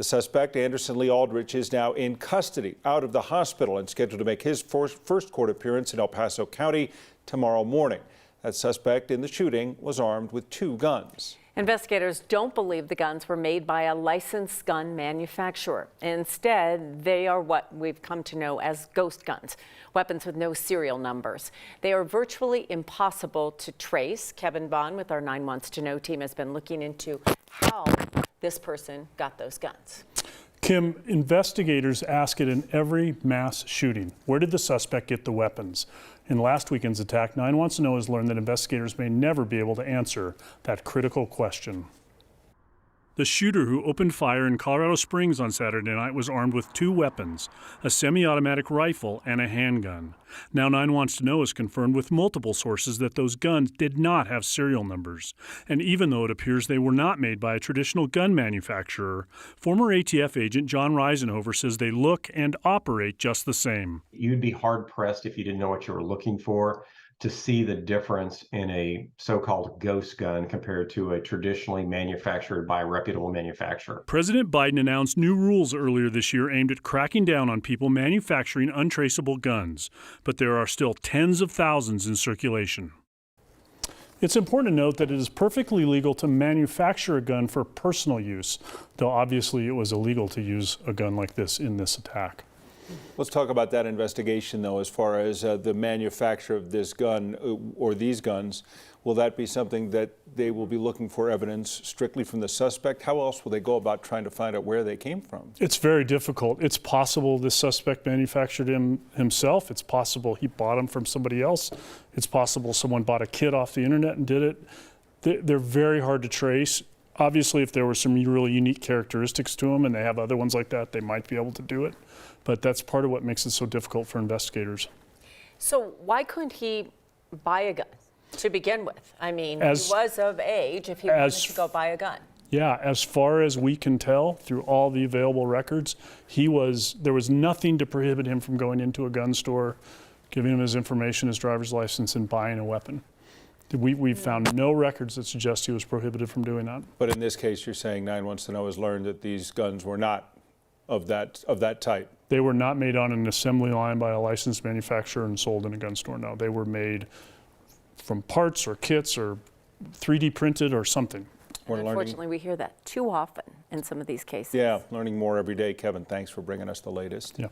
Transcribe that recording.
The suspect, Anderson Lee Aldrich, is now in custody out of the hospital and scheduled to make his first court appearance in El Paso County tomorrow morning. That suspect in the shooting was armed with 2 guns. Investigators don't believe the guns were made by a licensed gun manufacturer. Instead, they are what we've come to know as ghost guns, weapons with no serial numbers. They are virtually impossible to trace. Kevin Vaughn with our 9 Wants to Know team has been looking into how this person got those guns. Kim, investigators ask it in every mass shooting. Where did the suspect get the weapons? In last weekend's attack, 9 Wants to Know has learned that investigators may never be able to answer that critical question. The shooter who opened fire in Colorado Springs on Saturday night was armed with 2 weapons, a semi-automatic rifle and a handgun. Now 9 Wants to Know has confirmed with multiple sources that those guns did not have serial numbers. And even though it appears they were not made by a traditional gun manufacturer, former ATF agent John Reisenhover says they look and operate just the same. You'd be hard-pressed if you didn't know what you were looking for to see the difference in a so-called ghost gun compared to a traditionally manufactured by a reputable manufacturer. President Biden announced new rules earlier this year aimed at cracking down on people manufacturing untraceable guns, but there are still tens of thousands in circulation. It's important to note that it is perfectly legal to manufacture a gun for personal use, though obviously it was illegal to use a gun like this in this attack. Let's talk about that investigation, though, as far as the manufacture of this gun or these guns. Will that be something that they will be looking for evidence strictly from the suspect? How else will they go about trying to find out where they came from? It's very difficult. It's possible this suspect manufactured him himself. It's possible he bought them from somebody else. It's possible someone bought a kit off the internet and did it. They're very hard to trace. Obviously, if there were some really unique characteristics to them and they have other ones like that, they might be able to do it. But that's part of what makes it so difficult for investigators. So why couldn't he buy a gun to begin with? I mean, he was of age if he wanted to go buy a gun. Yeah, as far as we can tell through all the available records, there was nothing to prohibit him from going into a gun store, giving him his information, his driver's license, and buying a weapon. We've found no records that suggest he was prohibited from doing that. But in this case, you're saying 9 Wants to Know has learned that these guns were not of that type. They were not made on an assembly line by a licensed manufacturer and sold in a gun store. No, they were made from parts or kits or 3D printed or something. Unfortunately, we hear that too often in some of these cases. Yeah, learning more every day. Kevin, thanks for bringing us the latest. Yeah.